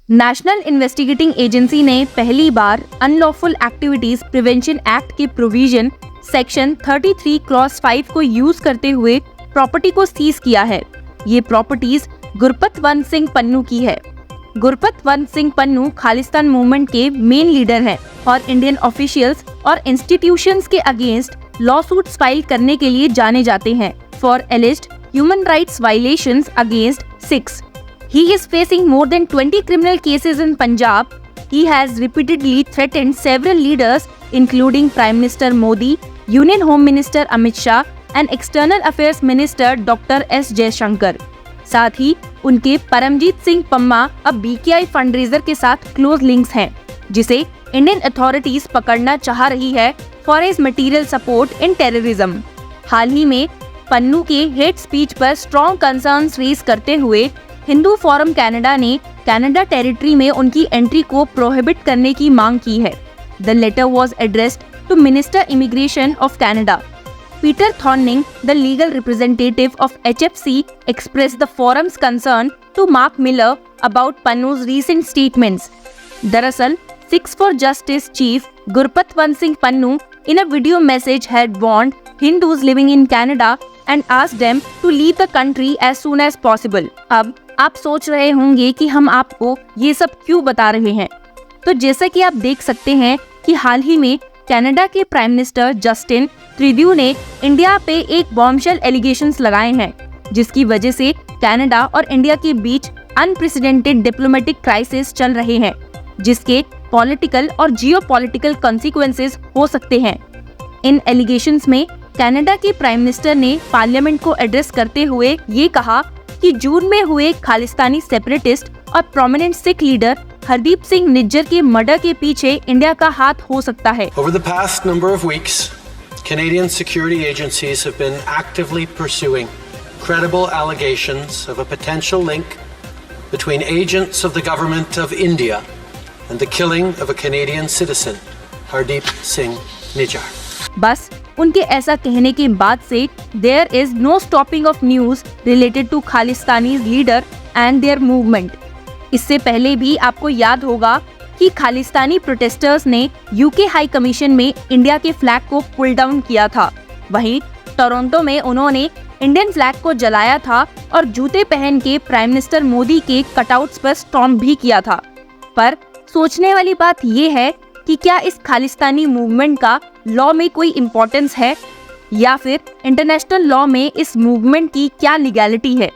National investigating agency ने पहली बार unlawful activities prevention act के प्रोविजन सेक्शन 33 क्लॉज 5 को यूज करते हुए प्रॉपर्टी को सीज किया है। ये प्रॉपर्टीज गुरपतवंत सिंह पन्नू की है। गुरपतवंत सिंह पन्नू खालिस्तान मूवमेंट के मेन लीडर हैं और इंडियन ऑफिशियल्स और इंस्टीट्यूशंस के अगेंस्ट लॉ सूट्स फाइल करने के लिए जाने जाते हैं for एलिज्ड human rights violations against Sikhs. He is facing more than 20 criminal cases in Punjab. He has repeatedly threatened several leaders including Prime Minister Modi, Union Home Minister Amit Shah and External Affairs Minister Dr. S. Jaishankar. साथ ही उनके परमजीत सिंह पम्मा अब BKI fundraiser के साथ close links हैं, जिसे Indian authorities पकड़ना चाह रही है for his material support in terrorism. हाल ही में पन्नू के हेट स्पीच पर स्ट्रॉन्ग कंसर्न्स रेज करते हुए हिंदू फोरम कनाडा ने कनाडा टेरिटरी में उनकी एंट्री को प्रोहिबिट करने की मांग की है। The letter was addressed to minister immigration of Canada. Peter Thorning, the legal representative of HFC, expressed the forum's concern to Mark Miller about Pannu's recent statements. दरअसल Sikhs for Justice chief Gurpatwant Singh Pannu in a video message had warned Hindus living in Canada and asked them to leave the country as soon as possible. अब आप सोच रहे होंगे कि हम आपको ये सब क्यों बता रहे हैं। तो जैसा कि आप देख सकते हैं कि हाल ही में कनाडा के प्राइम मिनिस्टर जस्टिन ट्रूडेau ने इंडिया पे एक बॉम्बशेल एलिगेशंस लगाए हैं, जिसकी वजह से कनाडा और इंडिया के बीच अनप्रेसिडेंटेड डिप्लोमेटिक क्राइसिस चल रहे हैं, जिसके पॉलिटिकल और जियोपॉलिटिकल कॉन्सिक्वेंसेस हो सकते हैं। इन एलिगेशंस में कनाडा के प्राइम मिनिस्टर ने पार्लियामेंट को एड्रेस करते हुए ये कहा कि जून में हुए खालिस्तानी सेपरेटिस्ट और प्रोमिनेंट सिख लीडर हरदीप सिंह निज्जर के मर्डर के पीछे इंडिया का हाथ हो सकता है। Over the past number of weeks, Canadian security agencies have been actively pursuing credible allegations of a potential link between agents of the government of India and the killing of a Canadian citizen, Hardeep Singh Nijjar. बस उनके ऐसा कहने के बाद से there is no stopping of news related to Khalistani leader and their movement. इससे पहले भी आपको याद होगा कि खालिस्तानी प्रोटेस्टर्स ने यूके हाई कमीशन में इंडिया के फ्लैग को पुल डाउन किया था। वहीं टोरंटो में उन्होंने इंडियन फ्लैग को जलाया था और जूते पहन के प्राइम मिनिस्टर मोदी के कटआउट्स पर स्टॉम्प भी किया था। पर सोचने वाली बात ये है कि क्या इस खालिस्तानी मूवमेंट का लॉ में कोई इम्पोर्टेंस है या फिर इंटरनेशनल लॉ में इस मूवमेंट की क्या लीगैलिटी है।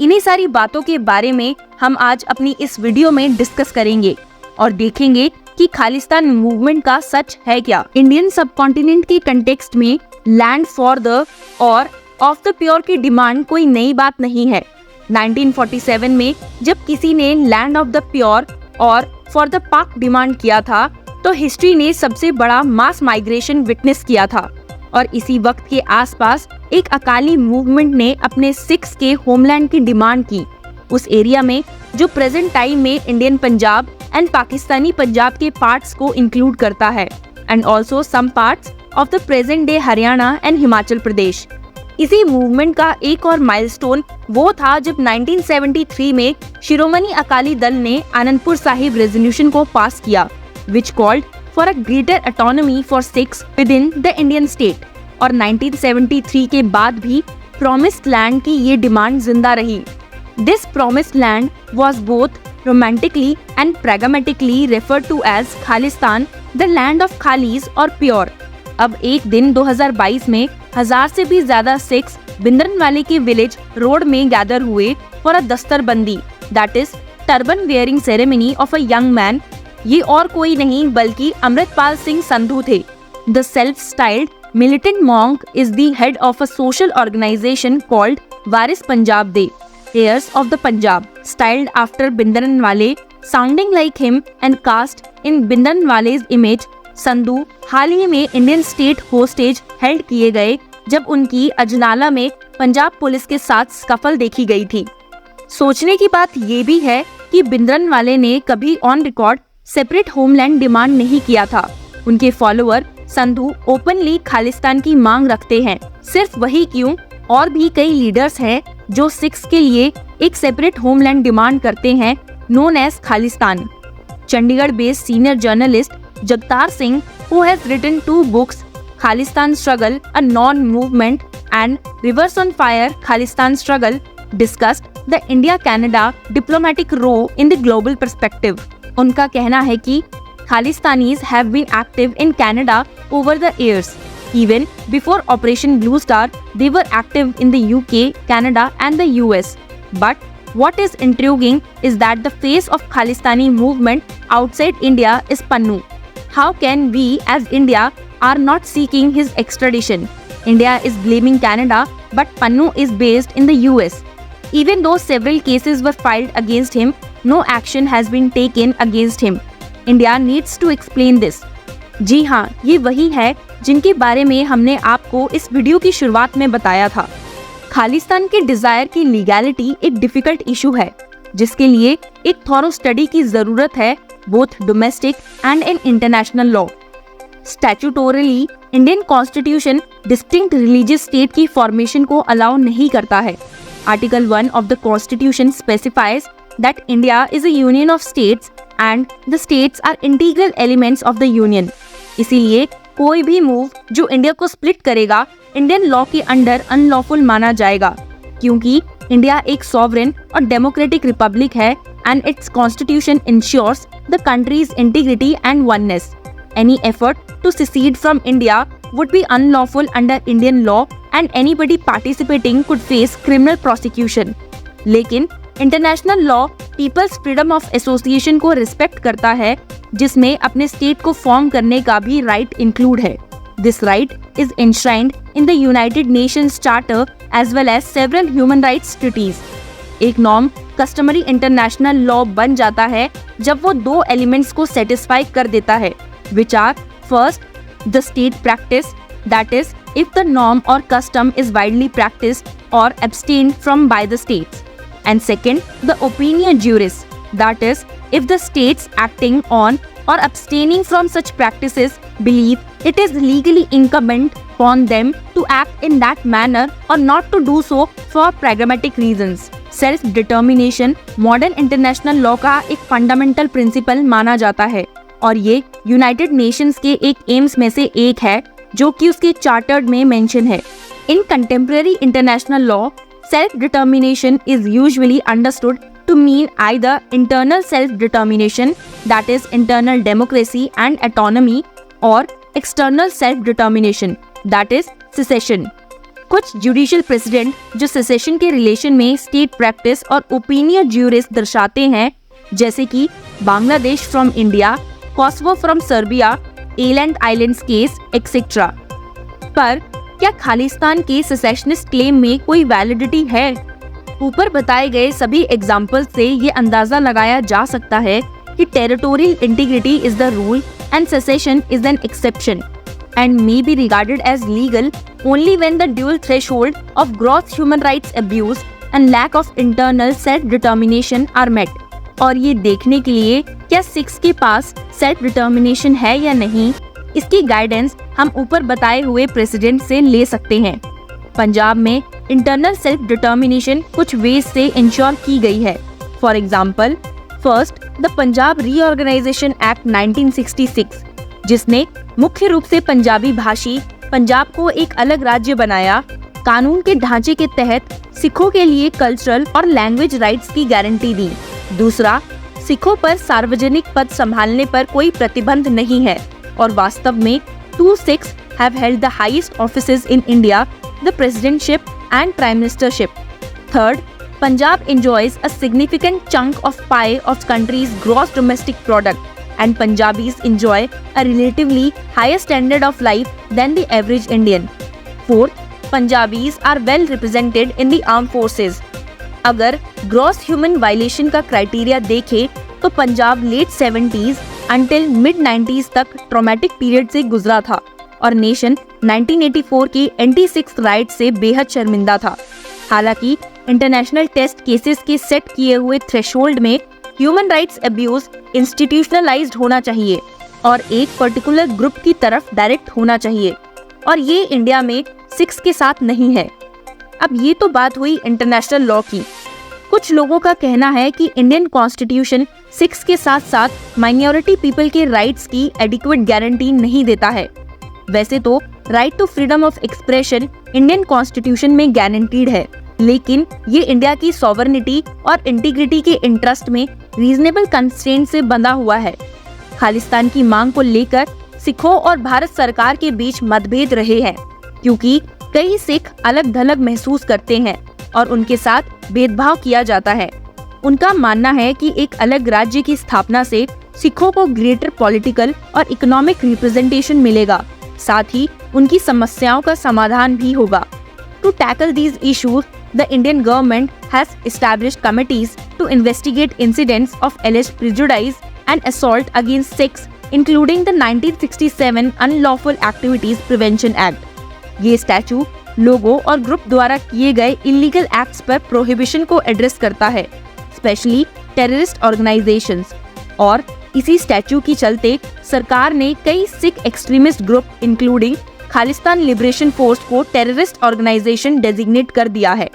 इन्हीं सारी बातों के बारे में हम आज अपनी इस वीडियो में डिस्कस करेंगे और देखेंगे कि खालिस्तान मूवमेंट का सच है क्या। इंडियन सबकॉन्टिनेंट के कंटेक्स्ट में लैंड फॉर द और ऑफ द प्योर की डिमांड कोई नई बात नहीं है। 1947 में जब किसी ने लैंड ऑफ द प्योर और फॉर द पाक डिमांड किया था तो हिस्ट्री ने सबसे बड़ा मास माइग्रेशन विटनेस किया था और इसी वक्त के आसपास एक अकाली मूवमेंट ने अपने सिख्स के होमलैंड की डिमांड की, उस एरिया में जो प्रेजेंट टाइम में इंडियन पंजाब एंड पाकिस्तानी पंजाब के पार्ट्स को इंक्लूड करता है and also some parts of the present day Haryana and Himachal Pradesh. इसी मूवमेंट का एक और माइलस्टोन वो था जब 1973 में शिरोमणि अकाली दल ने आनंदपुर साहिब रेजोल्यूशन को पास किया which called for a greater autonomy for Sikhs within the Indian state। और 1973 के बाद भी promised land की ये डिमांड जिंदा रही। This promised land was both romantically and pragmatically referred to as Khalistan, the land of Khalis और pure। अब एक दिन 2022 में 1000 से भी ज्यादा सिख्स भिंद्रनवाले के विलेज रोड में गैदर हुए for a dastarbandi, that is turban wearing ceremony of a young man. ये और कोई नहीं बल्कि अमृतपाल सिंह संधू थे। The self styled militant monk is the head of a social organisation called Waris Punjab De, heirs of the Punjab, styled after Bhindranwale, sounding like him and cast in Bhindranwale's image. Sandhu हाल ही में Indian state hostage held किए गए जब उनकी अजनाला में पंजाब पुलिस के साथ स्कफल देखी गई थी। सोचने की बात ये भी है कि भिंद्रनवाले ने कभी on record separate homeland demand नहीं किया था। उनके फॉलोअर संधू ओपनली खालिस्तान की मांग रखते हैं। सिर्फ वही क्यों, और भी कई लीडर्स हैं जो सिख्स के लिए एक सेपरेट होमलैंड डिमांड करते हैं known as Khalistan. Chandigarh-based senior journalist Jagtar Singh, who has written 2 books, Khalistan Struggle, A Non-Movement and Rivers on Fire, Khalistan Struggle, discussed the India-Canada diplomatic role in the global perspective. उनका कहना है कि Khalistanis have been active in Canada over the years. Even before Operation Blue Star, they were active in the UK, Canada and the US. But what is intriguing is that the face of Khalistani movement outside India is Pannu. How can we as India are not seeking his extradition? India is blaming Canada, but Pannu is based in the US. Even though several cases were filed against him, no action has been taken against him. India needs to explain this. जी हाँ, ये वही है जिनके बारे में हमने आपको इस वीडियो की शुरुआत में बताया था। खालिस्तान के डिजायर की लीगैलिटी एक डिफिकल्ट इशू है, जिसके लिए एक थॉरो स्टडी की जरूरत है, both domestic and in international law. Statutorily Indian constitution distinct religious state की फॉर्मेशन को अलाउ नहीं करता है। Article 1 of the constitution specifies that India is a union of states and the states are integral elements of the union. इसीलिए कोई भी move जो India को स्प्लिट करेगा, इंडियन लॉ के अंडर अनलॉफुल माना जाएगा, क्योंकि इंडिया एक सॉवरेन और डेमोक्रेटिक रिपब्लिक है and it's constitution ensures the country's integrity and oneness. Any effort to secede from India would be unlawful under Indian law and anybody participating could face criminal prosecution. लेकिन international law people's freedom of association को respect करता है, जिसमें अपने state को form करने का भी राइट इंक्लूड है। This right is enshrined in the United Nations Charter as well as several human rights treaties. एक नॉर्म कस्टमरी इंटरनेशनल लॉ बन जाता है जब वो 2 एलिमेंट्स को सेटिस्फाई कर देता है, which are first, the state practice, that is, if the norm or custom is widely practiced or abstained from by the states. And second, the opinio juris, that is, if the states acting on or abstaining from such practices believe it is legally incumbent upon them to act in that manner or not to do so for pragmatic reasons. Self-determination modern international law का एक fundamental principle माना जाता है और ये United Nations के एक AIIMS में से एक है, जो कि उसके चार्टर्ड में मेंशन है। In contemporary international law, self determination is usually understood to mean either internal self-determination, that is internal democracy and autonomy, or external self-determination, that is secession. कुछ जुडिशियल प्रेसिडेंट जो सेसेशन के relation में state practice और opinio juris दर्शाते हैं, जैसे कि Bangladesh from India, Kosovo from Serbia, Aland islands case etcetera. पर क्या खालिस्तान के सेसेशनिस्ट क्लेम में कोई वैलिडिटी है? ऊपर बताए गए सभी एग्जाम्पल से ये अंदाजा लगाया जा सकता है कि territorial integrity is the rule and cessation is an exception and may be regarded as legal only when the dual threshold of gross human rights abuse and lack of internal self-determination are met. और ये देखने के लिए क्या six के पास self determination है या नहीं, इसकी गाइडेंस हम ऊपर बताए हुए प्रेसिडेंट से ले सकते हैं। पंजाब में इंटरनल सेल्फ डिटर्मिनेशन कुछ वेज से इंश्योर की गई है। For example, first, the Punjab reorganisation act 1966, जिसने मुख्य रूप से पंजाबी भाषी पंजाब को एक अलग राज्य बनाया। कानून के ढांचे के तहत सिखों के लिए कल्चरल और लैंग्वेज राइट्स की गारंटी दी। दूसरा, सिखों पर सार्वजनिक पद संभालने पर कोई प्रतिबंध नहीं है और वास्तव में 2 Sikhs have held the highest offices in India, the presidentship and prime ministership. Third, Punjab enjoys a significant chunk of pie of country's gross domestic product, and Punjabis enjoy a relatively higher standard of life than the average Indian. Fourth, Punjabis are well represented in the armed forces. अगर gross human violation का criteria देखें तो Punjab late 70s until mid 90s तक traumatic period से गुजरा था और nation 1984 की एंटी-सिक्स राइट से बेहद शर्मिंदा था। हालांकि इंटरनेशनल टेस्ट केसेस के सेट किए हुए थ्रेशोल्ड में ह्यूमन राइट्स अब्यूज इंस्टीट्यूशनलाइज्ड होना चाहिए और एक पर्टिकुलर ग्रुप की तरफ डायरेक्ट होना चाहिए, और ये इंडिया में सिक्स के साथ नहीं है। अब ये तो बात हुई इंटरनेशनल लॉ की। कुछ लोगों का कहना है कि इंडियन कॉन्स्टिट्यूशन सिक्स के साथ साथ माइनॉरिटी पीपल के राइट्स की एडिक्वेट गारंटी नहीं देता है। वैसे तो right to freedom of expression Indian constitution में गारंटीड है, लेकिन ये इंडिया की सॉवरेनिटी और इंटीग्रिटी के इंटरेस्ट में रीजनेबल कंस्ट्रेंट से बंधा हुआ है। खालिस्तान की मांग को लेकर सिखों और भारत सरकार के बीच मतभेद रहे हैं, क्योंकि कई सिख अलग थलग महसूस करते हैं और उनके साथ भेदभाव किया जाता है। उनका मानना है कि एक अलग राज्य की स्थापना से सिखों को ग्रेटर पॉलिटिकल और इकोनॉमिक रिप्रेजेंटेशन मिलेगा, साथ ही उनकी समस्याओं का समाधान भी होगा। To tackle these issues, the Indian government has established committees to investigate incidents of alleged prejudice and assault against Sikhs, including the 1967 Unlawful Activities Prevention Act. ये स्टैचू लोगों और ग्रुप द्वारा किए गए इलीगल एक्ट्स पर प्रोहिबिशन को address करता है, स्पेशली टेररिस्ट ऑर्गेनाइजेशंस। और इसी स्टैचू की चलते सरकार ने कई Sikh extremist group including Khalistan liberation force को टेररिस्ट ऑर्गेनाइजेशन डेजिग्नेट कर दिया है।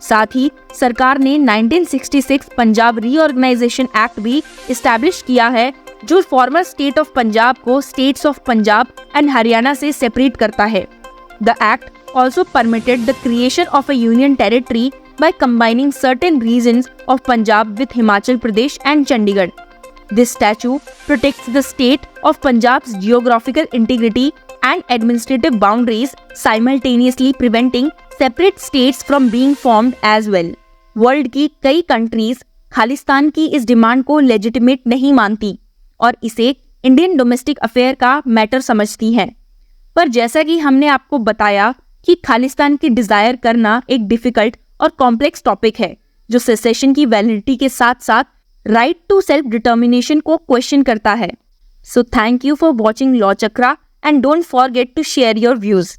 साथ ही सरकार ने 1966 पंजाब रीऑर्गेनाइजेशन एक्ट भी इस्टेब्लिश किया है, जो फॉर्मर स्टेट ऑफ पंजाब को states of Punjab and Haryana से सेपरेट करता है। The act also permitted the creation of a union territory by combining certain regions of Punjab with Himachal Pradesh and Chandigarh. This statute protects the state of Punjab's geographical integrity and administrative boundaries, simultaneously preventing separate states from being formed as well. World की कई countries Khalistan की इस demand को legitimate नहीं मानती और इसे Indian domestic affair का मैटर समझती हैं। पर जैसा कि हमने आपको बताया कि खालिस्तान की डिजायर करना एक डिफिकल्ट और कॉम्प्लेक्स टॉपिक है, जो सेसेशन की वैलिडिटी के साथ साथ राइट टू सेल्फ डिटर्मिनेशन को क्वेश्चन करता है। So thank you for watching law Chakra and don't forget to share your views.